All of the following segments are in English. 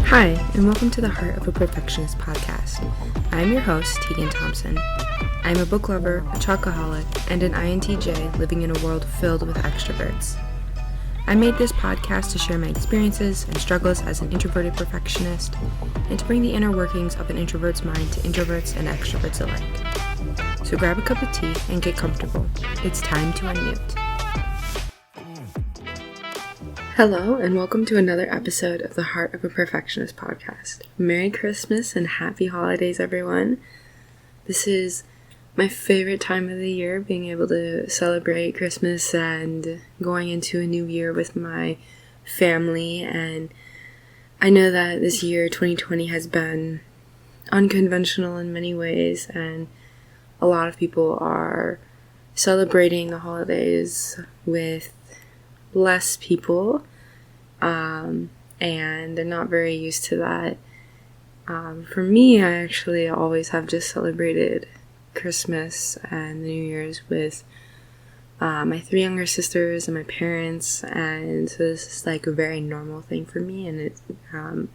Hi, and welcome to the Heart of a Perfectionist podcast. I'm your host, Teighan Thompson. I'm a book lover, a chocoholic, and an INTJ living in a world filled with extroverts. I made this podcast to share my experiences and struggles as an introverted perfectionist, and to bring the inner workings of an introvert's mind to introverts and extroverts alike. So grab a cup of tea and get comfortable. It's time to unmute. Hello, and welcome to another episode of the Heart of a Perfectionist podcast. Merry Christmas and happy holidays, everyone. This is my favorite time of the year, being able to celebrate Christmas and going into a new year with my family. And I know that this year, 2020, has been unconventional in many ways, and a lot of people are celebrating the holidays with less people, and they're not very used to that. For me, I actually always have just celebrated Christmas and the New Year's with my three younger sisters and my parents, and so this is like a very normal thing for me, and it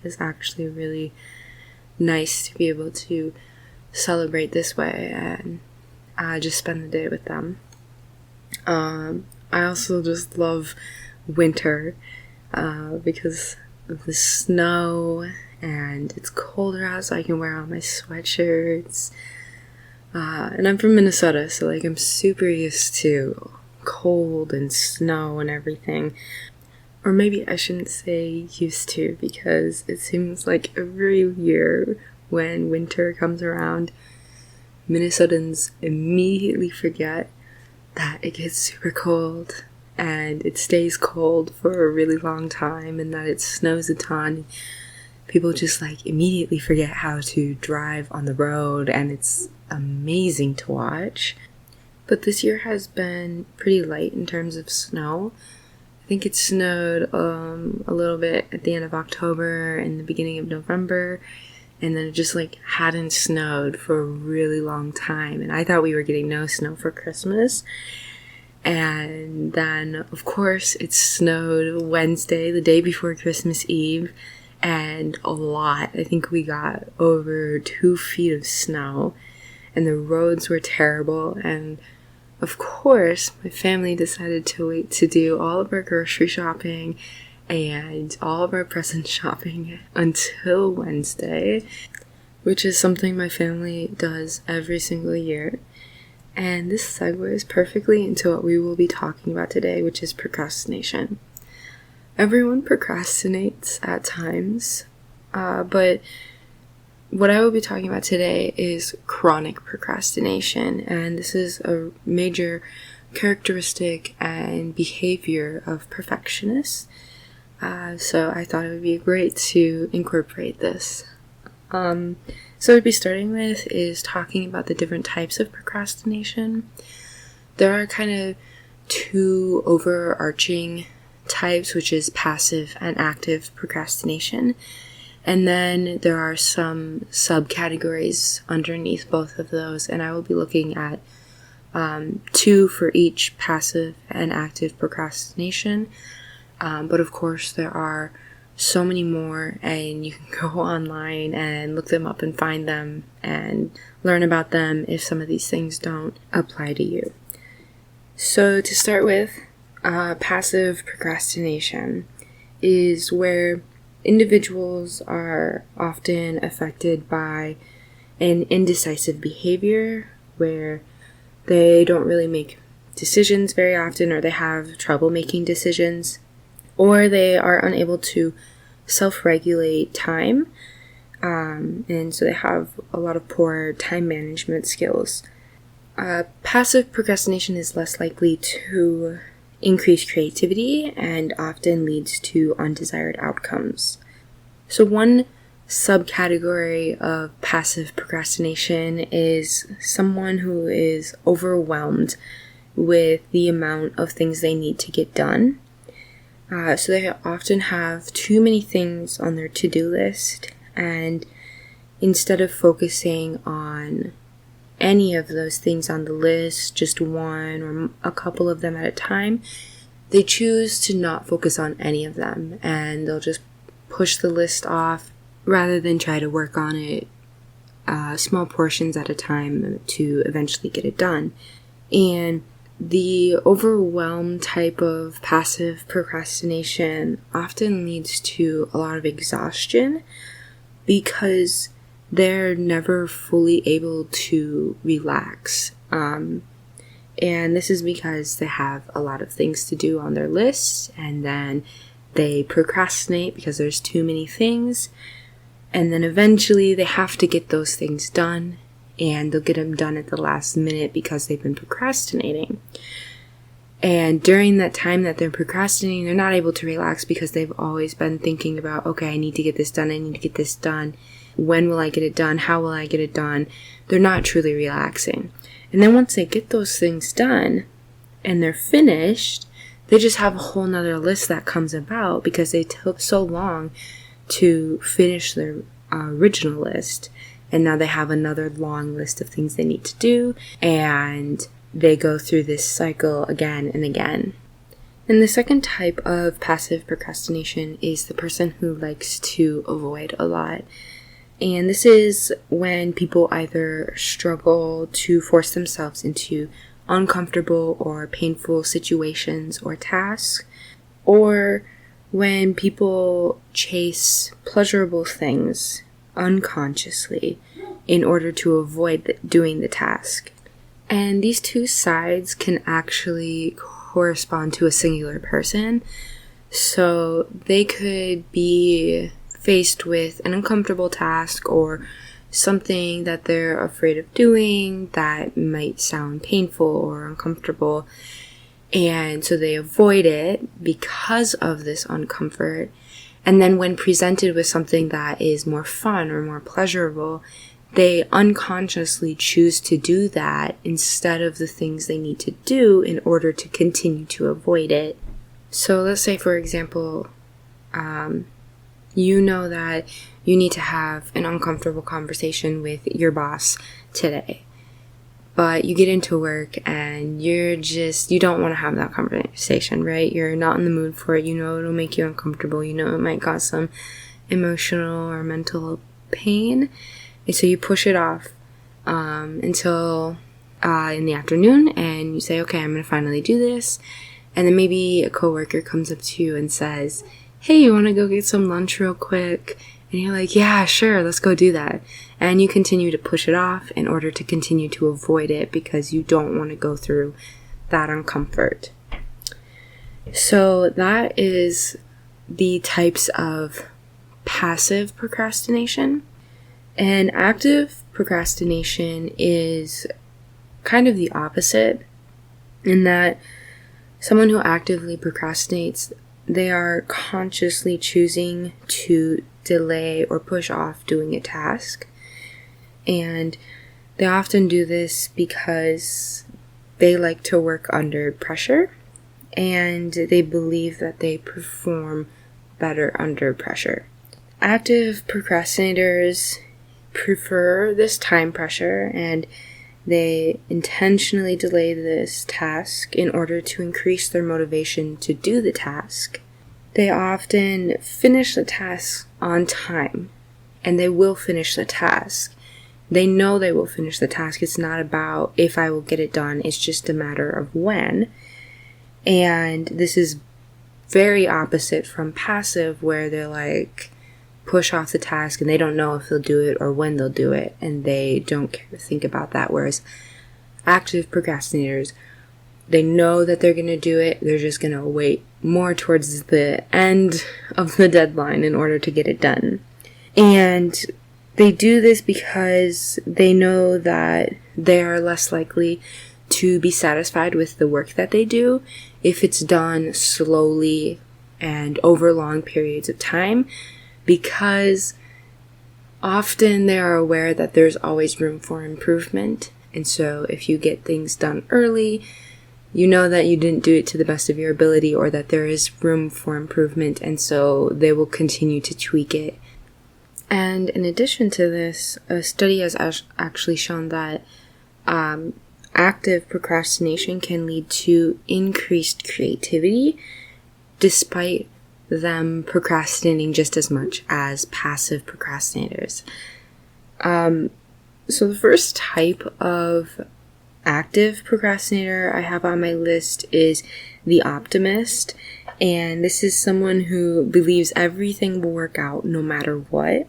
is actually really nice to be able to celebrate this way and just spend the day with them. I also just love winter because of the snow, and it's colder out, so I can wear all my sweatshirts. And I'm from Minnesota, so like I'm super used to cold and snow and everything. Or maybe I shouldn't say used to, because it seems like every year when winter comes around, Minnesotans immediately forget that it gets super cold and it stays cold for a really long time, and that it snows a ton. People just like immediately forget how to drive on the road, and it's amazing to watch. But this year has been pretty light in terms of snow. I think it snowed a little bit at the end of October and the beginning of November, and then it just like hadn't snowed for a really long time. And I thought we were getting no snow for Christmas. And then, of course, it snowed Wednesday, the day before Christmas Eve, and a lot. I think we got over 2 feet of snow, and the roads were terrible. And of course, my family decided to wait to do all of our grocery shopping and all of our present shopping until Wednesday, which is something my family does every single year. And this segues perfectly into what we will be talking about today, which is procrastination. Everyone procrastinates at times, but what I will be talking about today is chronic procrastination, and this is a major characteristic and behavior of perfectionists. So I thought it would be great to incorporate this. So what we'd be starting with is talking about the different types of procrastination. There are kind of two overarching types, which is passive and active procrastination. And then there are some subcategories underneath both of those, and I will be looking at two for each passive and active procrastination. But of course, there are so many more, and you can go online and look them up and find them and learn about them if some of these things don't apply to you. So to start with, passive procrastination is where individuals are often affected by an indecisive behavior where they don't really make decisions very often, or they have trouble making decisions, or they are unable to self-regulate time, and so they have a lot of poor time management skills. Passive procrastination is less likely to increase creativity and often leads to undesired outcomes. So one subcategory of passive procrastination is someone who is overwhelmed with the amount of things they need to get done. So they often have too many things on their to-do list, and instead of focusing on any of those things on the list, just one or a couple of them at a time, they choose to not focus on any of them, and they'll just push the list off rather than try to work on it small portions at a time to eventually get it done. And the overwhelmed type of passive procrastination often leads to a lot of exhaustion because they're never fully able to relax. And this is because they have a lot of things to do on their list, and then they procrastinate because there's too many things, and then eventually they have to get those things done, and they'll get them done at the last minute because they've been procrastinating. And during that time that they're procrastinating, they're not able to relax because they've always been thinking about, okay, I need to get this done, I need to get this done. When will I get it done? How will I get it done? They're not truly relaxing. And then once they get those things done and they're finished, they just have a whole nother list that comes about because they took so long to finish their original list. And now they have another long list of things they need to do, and they go through this cycle again and again. And the second type of passive procrastination is the person who likes to avoid a lot. And this is when people either struggle to force themselves into uncomfortable or painful situations or tasks, or when people chase pleasurable things unconsciously in order to avoid doing the task. And these two sides can actually correspond to a singular person. So they could be faced with an uncomfortable task or something that they're afraid of doing that might sound painful or uncomfortable, and so they avoid it because of this uncomfort. And then when presented with something that is more fun or more pleasurable, they unconsciously choose to do that instead of the things they need to do in order to continue to avoid it. So let's say, for example, you know that you need to have an uncomfortable conversation with your boss today, but you get into work and you don't want to have that conversation, right? You're not in the mood for it. You know it'll make you uncomfortable. You know it might cause some emotional or mental pain. And so you push it off until in the afternoon, and you say, okay, I'm going to finally do this. And then maybe a coworker comes up to you and says, hey, you want to go get some lunch real quick? And you're like, yeah, sure, let's go do that. And you continue to push it off in order to continue to avoid it because you don't want to go through that uncomfort. So that is the types of passive procrastination. And active procrastination is kind of the opposite, in that someone who actively procrastinates, they are consciously choosing to delay or push off doing a task. And they often do this because they like to work under pressure, and they believe that they perform better under pressure. Active procrastinators prefer this time pressure, and they intentionally delay this task in order to increase their motivation to do the task. They often finish the task on time, and they will finish the task. They know they will finish the task. It's not about if I will get it done, it's just a matter of when. And this is very opposite from passive, where they're like, push off the task and they don't know if they'll do it or when they'll do it, and they don't care to think about that. Whereas active procrastinators, they know that they're going to do it, they're just going to wait more towards the end of the deadline in order to get it done. And they do this because they know that they are less likely to be satisfied with the work that they do if it's done slowly and over long periods of time, because often they are aware that there's always room for improvement. And so if you get things done early, you know that you didn't do it to the best of your ability, or that there is room for improvement, and so they will continue to tweak it. And in addition to this, a study has actually shown that active procrastination can lead to increased creativity despite them procrastinating just as much as passive procrastinators. So the first type of active procrastinator I have on my list is the optimist. And this is someone who believes everything will work out no matter what.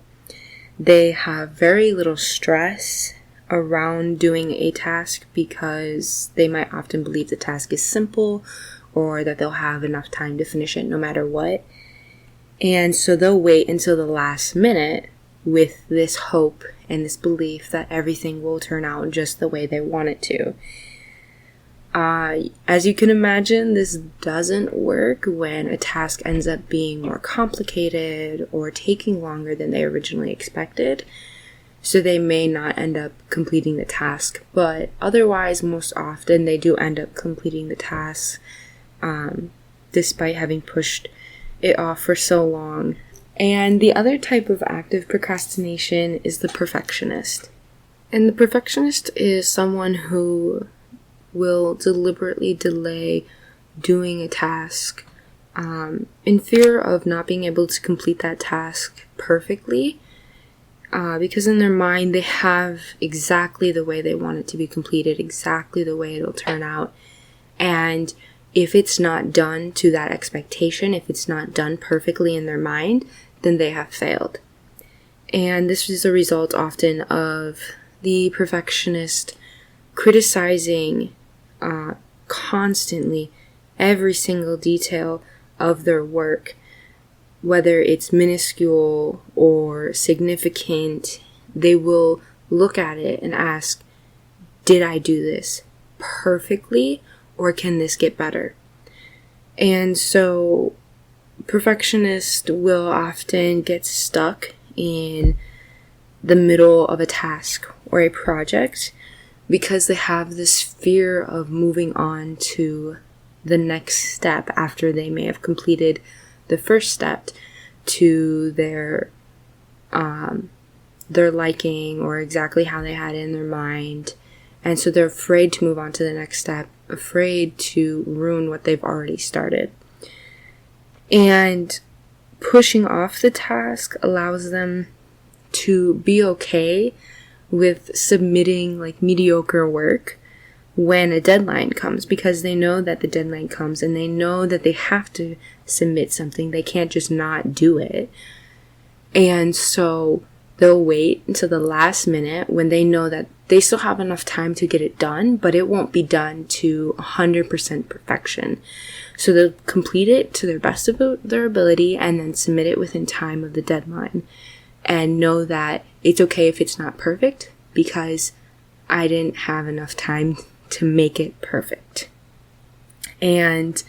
They have very little stress around doing a task because they might often believe the task is simple or that they'll have enough time to finish it no matter what. And so they'll wait until the last minute with this hope and this belief that everything will turn out just the way they want it to. As you can imagine, this doesn't work when a task ends up being more complicated or taking longer than they originally expected. So they may not end up completing the task, but otherwise, most often, they do end up completing the task, despite having pushed it off for so long. And the other type of active procrastination is the perfectionist. And the perfectionist is someone who will deliberately delay doing a task in fear of not being able to complete that task perfectly, because in their mind they have exactly the way they want it to be completed, exactly the way it'll turn out. And if it's not done to that expectation, if it's not done perfectly in their mind, then they have failed. And this is a result often of the perfectionist criticizing constantly every single detail of their work, whether it's minuscule or significant. They will look at it and ask, did I do this perfectly, or can this get better? And so perfectionists will often get stuck in the middle of a task or a project because they have this fear of moving on to the next step after they may have completed the first step to their liking or exactly how they had it in their mind. And so they're afraid to move on to the next step, afraid to ruin what they've already started. And pushing off the task allows them to be okay with submitting like mediocre work when a deadline comes, because they know that the deadline comes and they know that they have to submit something. They can't just not do it. And so they'll wait until the last minute when they know that they still have enough time to get it done, but it won't be done to 100% perfection. So they'll complete it to their best of their ability and then submit it within time of the deadline. And know that it's okay if it's not perfect because I didn't have enough time to make it perfect. And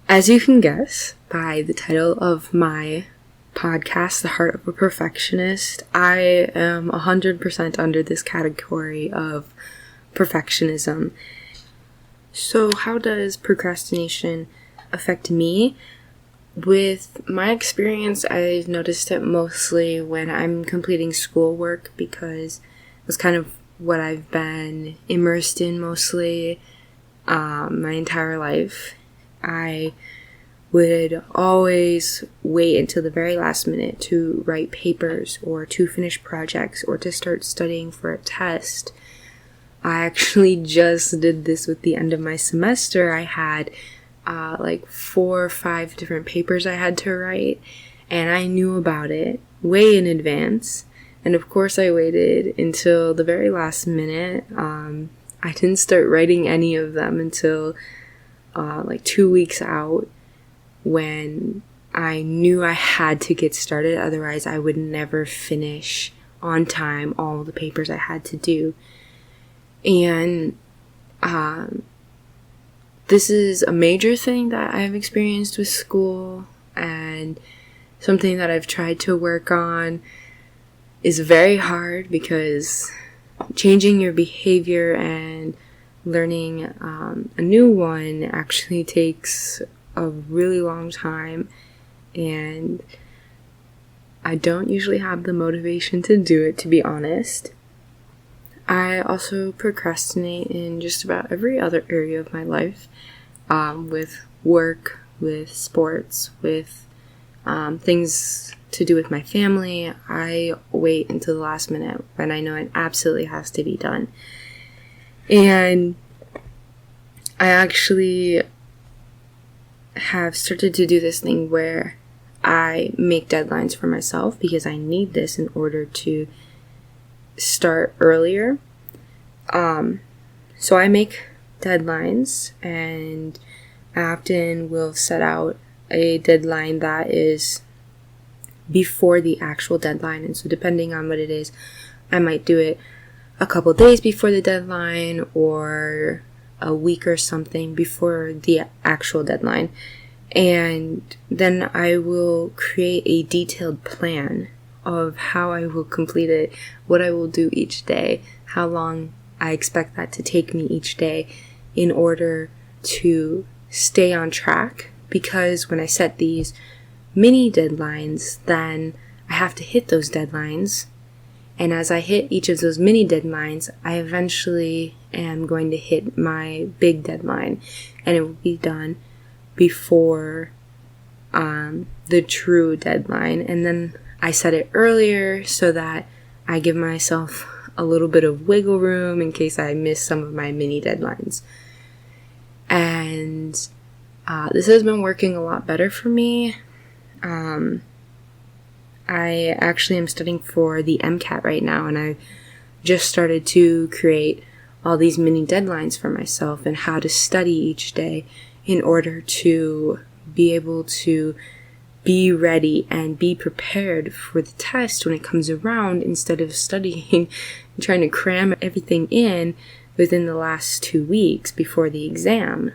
as you can guess by the title of my podcast, The Heart of a Perfectionist, I am 100% under this category of perfectionism. So how does procrastination affect me? With my experience, I've noticed it mostly when I'm completing schoolwork, because it's kind of what I've been immersed in mostly my entire life. I would always wait until the very last minute to write papers or to finish projects or to start studying for a test. I actually just did this with the end of my semester. I had like 4 or 5 different papers I had to write, and I knew about it way in advance. And of course I waited until the very last minute. I didn't start writing any of them until like 2 weeks out, when I knew I had to get started, otherwise I would never finish on time all the papers I had to do. And this is a major thing that I've experienced with school, and something that I've tried to work on. Is very hard because changing your behavior and learning a new one actually takes a really long time, and I don't usually have the motivation to do it, to be honest. I also procrastinate in just about every other area of my life, with work, with sports, with things to do with my family, I wait until the last minute when I know it absolutely has to be done. And I actually have started to do this thing where I make deadlines for myself because I need this in order to start earlier. So I make deadlines, and I often will set out a deadline that is before the actual deadline. And so depending on what it is, I might do it a couple days before the deadline or a week or something before the actual deadline. And then I will create a detailed plan of how I will complete it, what I will do each day, how long I expect that to take me each day in order to stay on track. Because when I set these mini deadlines, then I have to hit those deadlines. And as I hit each of those mini deadlines, I eventually am going to hit my big deadline. And it will be done before the true deadline. And then I set it earlier so that I give myself a little bit of wiggle room in case I miss some of my mini deadlines. And this has been working a lot better for me. I actually am studying for the MCAT right now, and I just started to create all these mini deadlines for myself and how to study each day in order to be able to be ready and be prepared for the test when it comes around, instead of studying and trying to cram everything in within the last 2 weeks before the exam.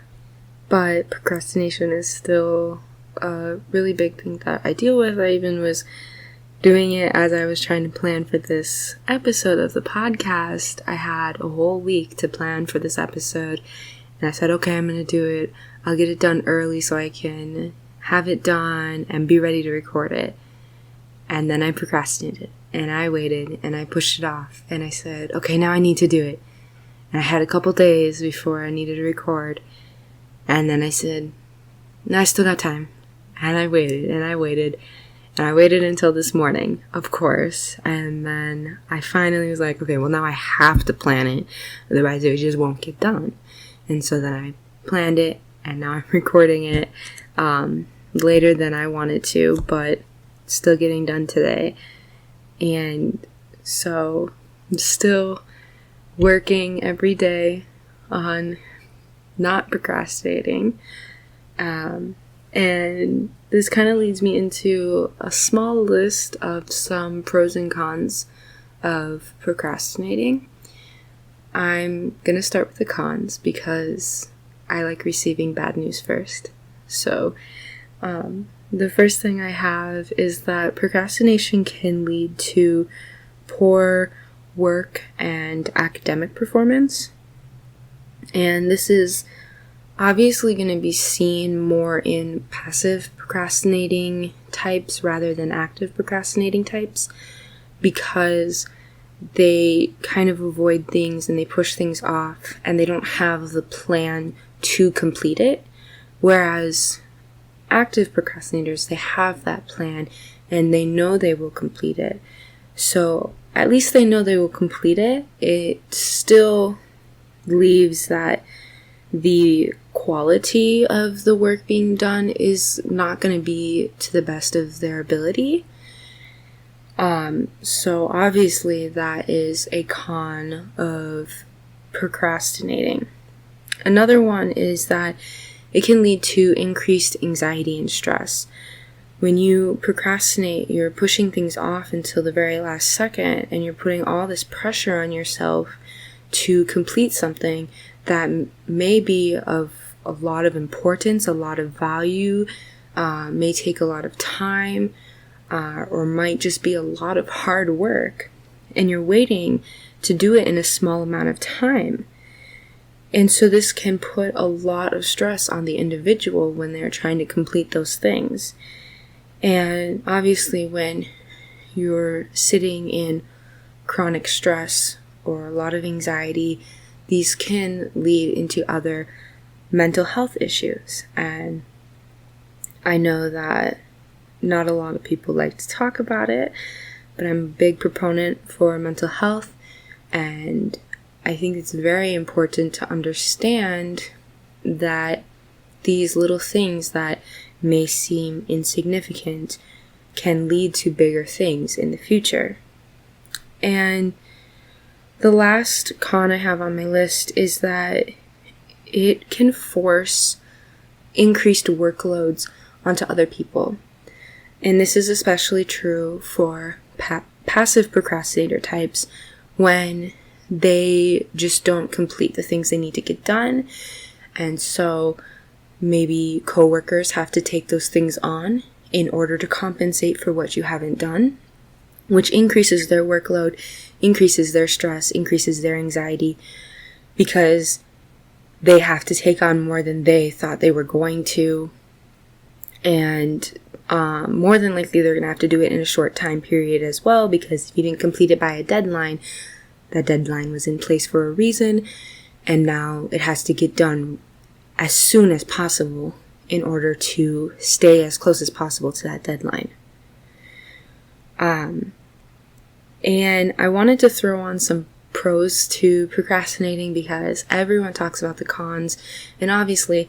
But procrastination is still a really big thing that I deal with. I even was doing it as I was trying to plan for this episode of the podcast. I had a whole week to plan for this episode, and I said, okay, I'm going to do it. I'll get it done early so I can have it done and be ready to record it. And then I procrastinated, and I waited, and I pushed it off, and I said, okay, now I need to do it. And I had a couple days before I needed to record, and then I said, no, I still got time. And I waited, and I waited, and I waited until this morning, of course. And then I finally was like, okay, well, now I have to plan it, otherwise it just won't get done. And so then I planned it, and now I'm recording it later than I wanted to, but still getting done today. And so I'm still working every day on not procrastinating. And this kind of leads me into a small list of some pros and cons of procrastinating. I'm going to start with the cons because I like receiving bad news first. So, the first thing I have is that procrastination can lead to poor work and academic performance. And this is obviously going to be seen more in passive procrastinating types rather than active procrastinating types, because they kind of avoid things and they push things off and they don't have the plan to complete it. Whereas active procrastinators, they have that plan and they know they will complete it. So at least they know they will complete it. It still leaves that the quality of the work being done is not going to be to the best of their ability. So obviously that is a con of procrastinating. Another one is that it can lead to increased anxiety and stress. When you procrastinate, you're pushing things off until the very last second, and you're putting all this pressure on yourself to complete something that may be of a lot of importance, a lot of value, may take a lot of time, or might just be a lot of hard work. And you're waiting to do it in a small amount of time. And so this can put a lot of stress on the individual when they're trying to complete those things. And obviously when you're sitting in chronic stress or a lot of anxiety, these can lead into other mental health issues. And I know that not a lot of people like to talk about it, but I'm a big proponent for mental health, and I think it's very important to understand that these little things that may seem insignificant can lead to bigger things in the future. And the last con I have on my list is that it can force increased workloads onto other people. And this is especially true for passive procrastinator types when they just don't complete the things they need to get done. And so maybe coworkers have to take those things on in order to compensate for what you haven't done, which increases their workload, increases their stress, increases their anxiety, because they have to take on more than they thought they were going to. And more than likely, they're going to have to do it in a short time period as well, because if you didn't complete it by a deadline, that deadline was in place for a reason, and now it has to get done as soon as possible in order to stay as close as possible to that deadline. And I wanted to throw on some pros to procrastinating because everyone talks about the cons, and obviously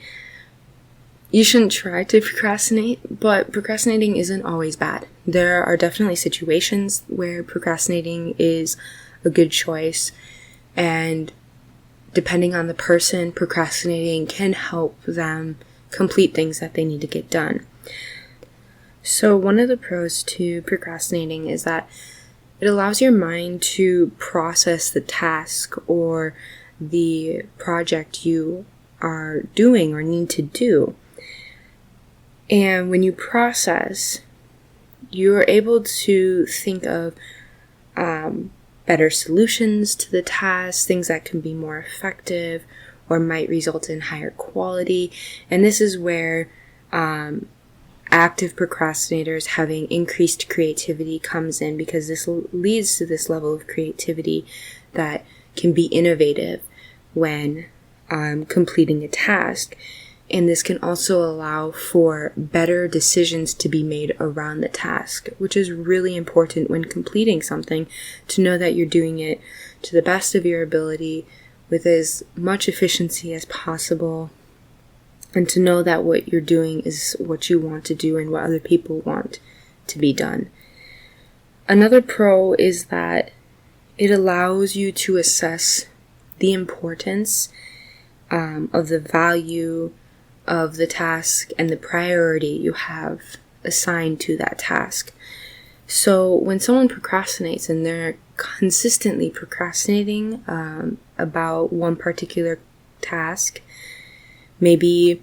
you shouldn't try to procrastinate, but procrastinating isn't always bad. There are definitely situations where procrastinating is a good choice, and depending on the person, procrastinating can help them complete things that they need to get done. So one of the pros to procrastinating is that it allows your mind to process the task or the project you are doing or need to do. And when you process, you're able to think of better solutions to the task, things that can be more effective or might result in higher quality. And this is where active procrastinators having increased creativity comes in, because this leads to this level of creativity that can be innovative when completing a task. And this can also allow for better decisions to be made around the task, which is really important when completing something, to know that you're doing it to the best of your ability with as much efficiency as possible, and to know that what you're doing is what you want to do and what other people want to be done. Another pro is that it allows you to assess the importance of the value of the task and the priority you have assigned to that task. So when someone procrastinates and they're consistently procrastinating about one particular task, maybe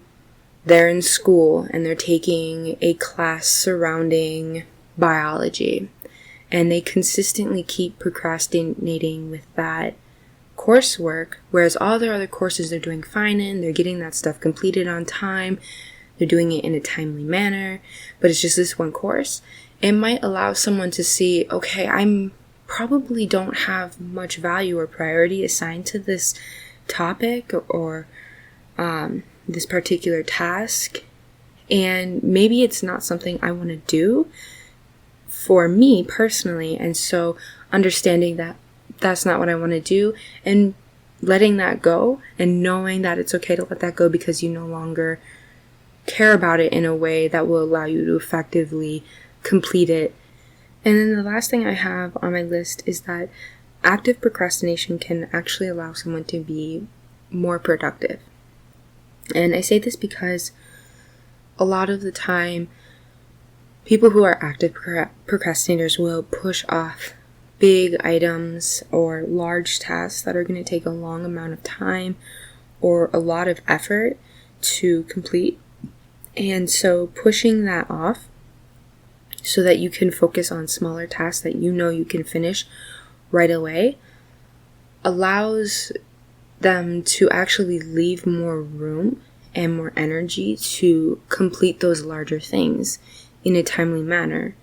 they're in school and they're taking a class surrounding biology, and they consistently keep procrastinating with that coursework, whereas all their other courses they're doing fine in, they're getting that stuff completed on time, they're doing it in a timely manner, but it's just this one course. It might allow someone to see, okay, I'm probably don't have much value or priority assigned to this topic or this particular task, and maybe it's not something I want to do for me personally. And so understanding that that's not what I want to do, and letting that go, and knowing that it's okay to let that go because you no longer care about it in a way that will allow you to effectively complete it. And then the last thing I have on my list is that active procrastination can actually allow someone to be more productive. And I say this because a lot of the time, people who are active procrastinators will push off big items or large tasks that are going to take a long amount of time or a lot of effort to complete. And so pushing that off so that you can focus on smaller tasks that you know you can finish right away allows them to actually leave more room and more energy to complete those larger things in a timely manner,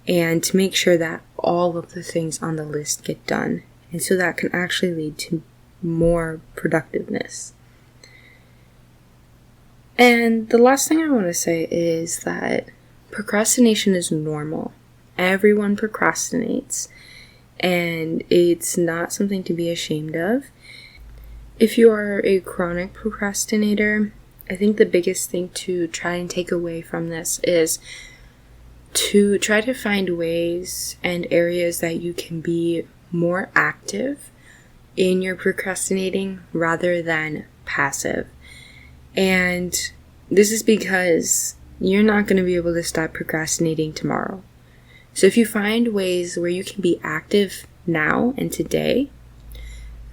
and to make sure that all of the things on the list get done. And so that can actually lead to more productiveness. And the last thing I want to say is that procrastination is normal. Everyone procrastinates, and it's not something to be ashamed of. If you are a chronic procrastinator, I think the biggest thing to try and take away from this is to try to find ways and areas that you can be more active in your procrastinating rather than passive. And this is because you're not going to be able to stop procrastinating tomorrow. So if you find ways where you can be active now and today,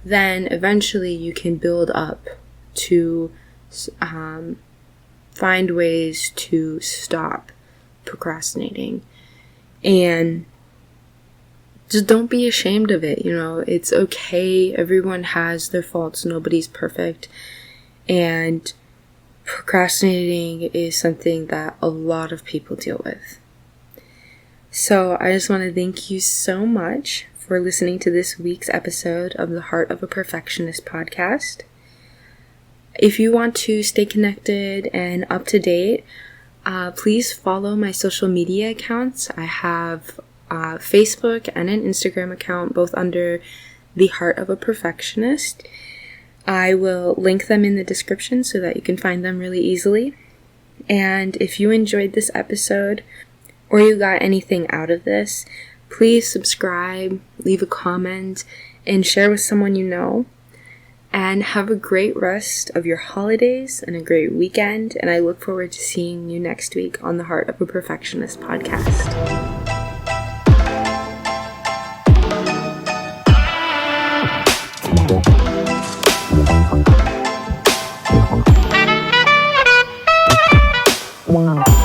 then eventually you can build up to find ways to stop procrastinating. And just don't be ashamed of it. It's okay. Everyone has their faults. Nobody's perfect. And procrastinating is something that a lot of people deal with. So I just want to thank you so much for listening to this week's episode of the Heart of a Perfectionist podcast. If you want to stay connected and up to date, please follow my social media accounts. I have Facebook and an Instagram account, both under the Heart of a Perfectionist. I will link them in the description so that you can find them really easily. And if you enjoyed this episode or you got anything out of this, please subscribe, leave a comment, and share with someone you know. And have a great rest of your holidays and a great weekend. And I look forward to seeing you next week on the Heart of a Perfectionist podcast. Wow.